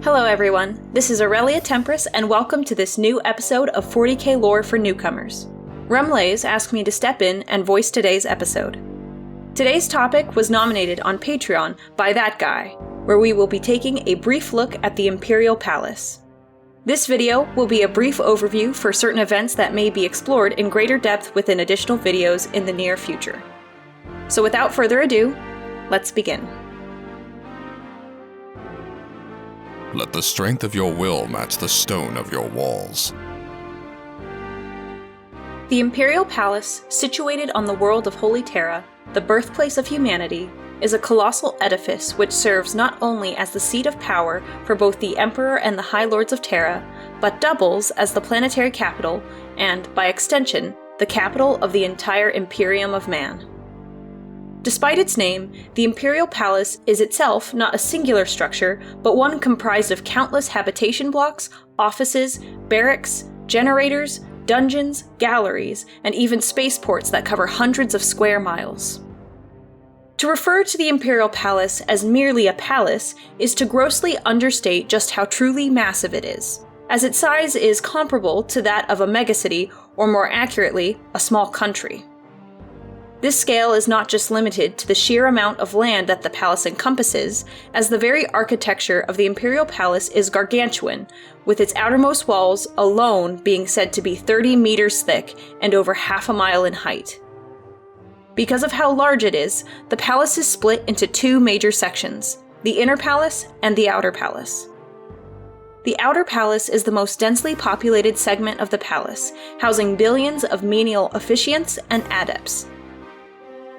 Hello everyone, this is Aurelia Tempris and welcome to this new episode of 40k Lore for Newcomers. Rumlays asked me to step in and voice today's episode. Today's topic was nominated on Patreon by that guy, where we will be taking a brief look at the Imperial Palace. This video will be a brief overview for certain events that may be explored in greater depth within additional videos in the near future. So without further ado, let's begin. Let the strength of your will match the stone of your walls. The Imperial Palace, situated on the world of Holy Terra, the birthplace of humanity, is a colossal edifice which serves not only as the seat of power for both the Emperor and the High Lords of Terra, but doubles as the planetary capital and, by extension, the capital of the entire Imperium of Man. Despite its name, the Imperial Palace is itself not a singular structure, but one comprised of countless habitation blocks, offices, barracks, generators, dungeons, galleries, and even spaceports that cover hundreds of square miles. To refer to the Imperial Palace as merely a palace is to grossly understate just how truly massive it is, as its size is comparable to that of a megacity, or more accurately, a small country. This scale is not just limited to the sheer amount of land that the palace encompasses, as the very architecture of the Imperial Palace is gargantuan, with its outermost walls alone being said to be 30 meters thick and over half a mile in height. Because of how large it is, the palace is split into two major sections, the Inner Palace and the Outer Palace. The Outer Palace is the most densely populated segment of the palace, housing billions of menial officiants and adepts.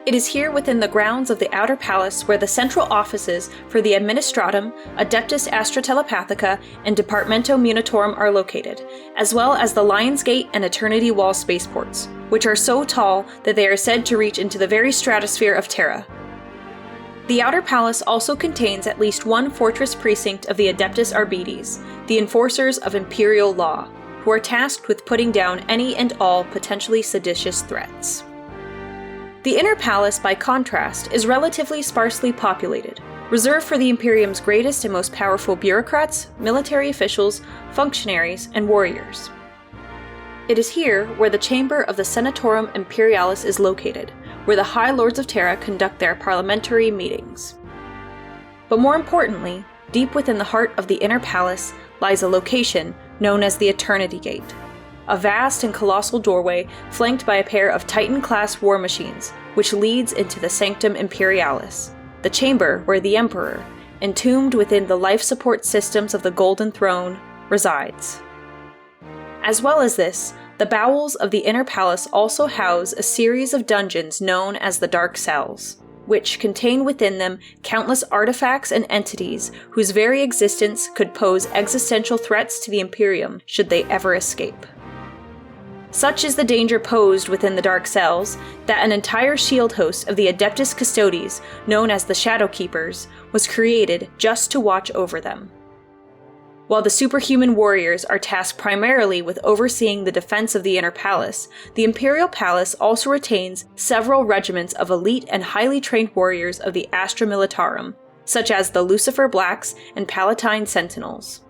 It is here within the grounds of the Outer Palace where the central offices for the Administratum, Adeptus Astra Telepathica, and Departamento Munitorum are located, as well as the Lion's Gate and Eternity Wall spaceports, which are so tall that they are said to reach into the very stratosphere of Terra. The Outer Palace also contains at least one fortress precinct of the Adeptus Arbites, the enforcers of Imperial law, who are tasked with putting down any and all potentially seditious threats. The Inner Palace, by contrast, is relatively sparsely populated, reserved for the Imperium's greatest and most powerful bureaucrats, military officials, functionaries, and warriors. It is here where the chamber of the Senatorum Imperialis is located, where the High Lords of Terra conduct their parliamentary meetings. But more importantly, deep within the heart of the Inner Palace lies a location known as the Eternity Gate, a vast and colossal doorway flanked by a pair of Titan-class war machines, which leads into the Sanctum Imperialis, the chamber where the Emperor, entombed within the life support systems of the Golden Throne, resides. As well as this, the bowels of the Inner Palace also house a series of dungeons known as the Dark Cells, which contain within them countless artifacts and entities whose very existence could pose existential threats to the Imperium should they ever escape. Such is the danger posed within the Dark Cells that an entire shield host of the Adeptus Custodes, known as the Shadow Keepers, was created just to watch over them. While the superhuman warriors are tasked primarily with overseeing the defense of the Inner Palace, the Imperial Palace also retains several regiments of elite and highly trained warriors of the Astra Militarum, such as the Lucifer Blacks and Palatine Sentinels.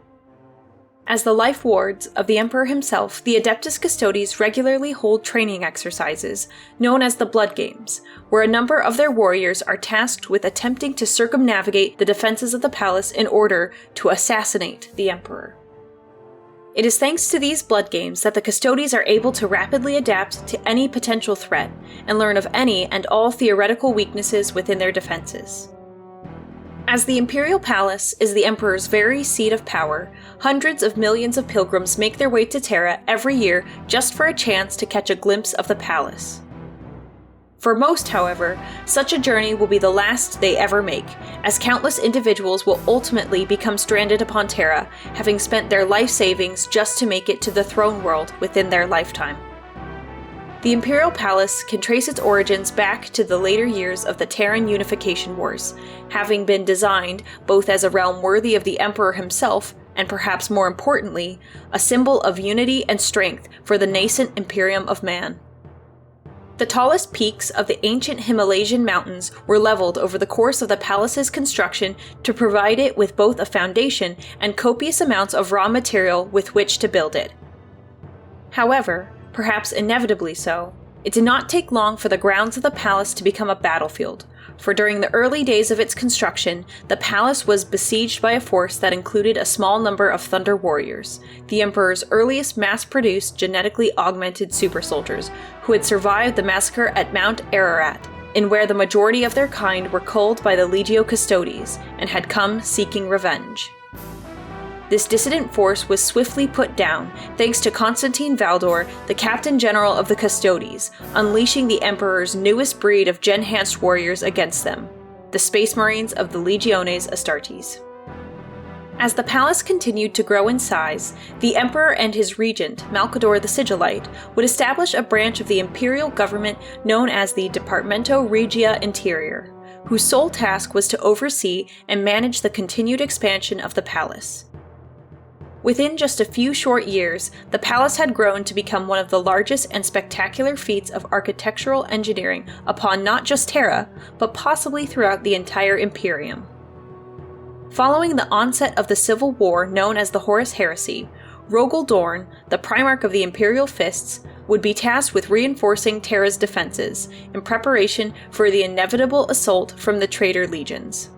As the life wards of the Emperor himself, the Adeptus Custodes regularly hold training exercises, known as the Blood Games, where a number of their warriors are tasked with attempting to circumnavigate the defenses of the palace in order to assassinate the Emperor. It is thanks to these Blood Games that the Custodes are able to rapidly adapt to any potential threat and learn of any and all theoretical weaknesses within their defenses. As the Imperial Palace is the Emperor's very seat of power, hundreds of millions of pilgrims make their way to Terra every year just for a chance to catch a glimpse of the palace. For most, however, such a journey will be the last they ever make, as countless individuals will ultimately become stranded upon Terra, having spent their life savings just to make it to the throne world within their lifetime. The Imperial Palace can trace its origins back to the later years of the Terran Unification Wars, having been designed both as a realm worthy of the Emperor himself and perhaps more importantly, a symbol of unity and strength for the nascent Imperium of Man. The tallest peaks of the ancient Himalayan mountains were leveled over the course of the palace's construction to provide it with both a foundation and copious amounts of raw material with which to build it. However, perhaps inevitably so, it did not take long for the grounds of the palace to become a battlefield, for during the early days of its construction, the palace was besieged by a force that included a small number of Thunder Warriors, the Emperor's earliest mass-produced genetically augmented super soldiers, who had survived the massacre at Mount Ararat, in where the majority of their kind were culled by the Legio Custodes, and had come seeking revenge. This dissident force was swiftly put down, thanks to Constantine Valdor, the Captain General of the Custodes, unleashing the Emperor's newest breed of gen-enhanced warriors against them, the Space Marines of the Legiones Astartes. As the palace continued to grow in size, the Emperor and his regent, Malcador the Sigillite, would establish a branch of the imperial government known as the Departamento Regia Interior, whose sole task was to oversee and manage the continued expansion of the palace. Within just a few short years, the palace had grown to become one of the largest and spectacular feats of architectural engineering upon not just Terra, but possibly throughout the entire Imperium. Following the onset of the civil war known as the Horus Heresy, Rogel Dorn, the Primarch of the Imperial Fists, would be tasked with reinforcing Terra's defenses, in preparation for the inevitable assault from the traitor legions.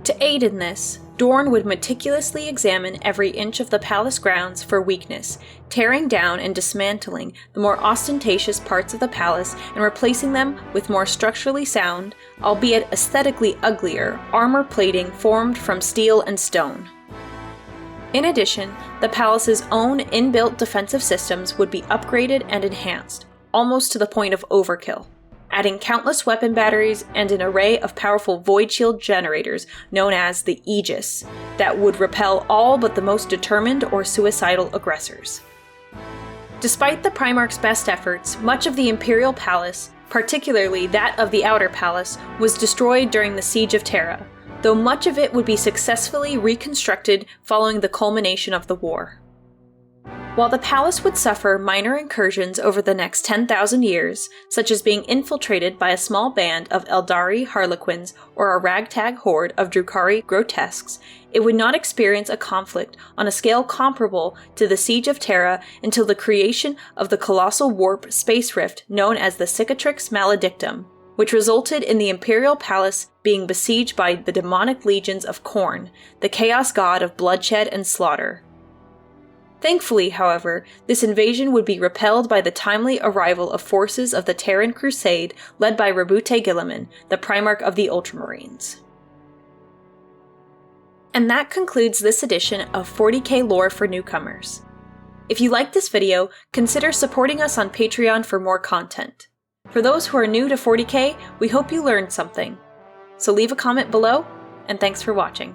To aid in this, Dorn would meticulously examine every inch of the palace grounds for weakness, tearing down and dismantling the more ostentatious parts of the palace and replacing them with more structurally sound, albeit aesthetically uglier, armor plating formed from steel and stone. In addition, the palace's own inbuilt defensive systems would be upgraded and enhanced, almost to the point of overkill, adding countless weapon batteries and an array of powerful void shield generators known as the Aegis that would repel all but the most determined or suicidal aggressors. Despite the Primarch's best efforts, much of the Imperial Palace, particularly that of the Outer Palace, was destroyed during the Siege of Terra, though much of it would be successfully reconstructed following the culmination of the war. While the palace would suffer minor incursions over the next 10,000 years, such as being infiltrated by a small band of Eldari Harlequins or a ragtag horde of Drukhari grotesques, it would not experience a conflict on a scale comparable to the Siege of Terra until the creation of the colossal warp space rift known as the Cicatrix Maledictum, which resulted in the Imperial Palace being besieged by the demonic legions of Khorne, the chaos god of bloodshed and slaughter. Thankfully, however, this invasion would be repelled by the timely arrival of forces of the Terran Crusade led by Rabute Guilliman, the Primarch of the Ultramarines. And that concludes this edition of 40k Lore for Newcomers. If you liked this video, consider supporting us on Patreon for more content. For those who are new to 40k, we hope you learned something. So leave a comment below, and thanks for watching.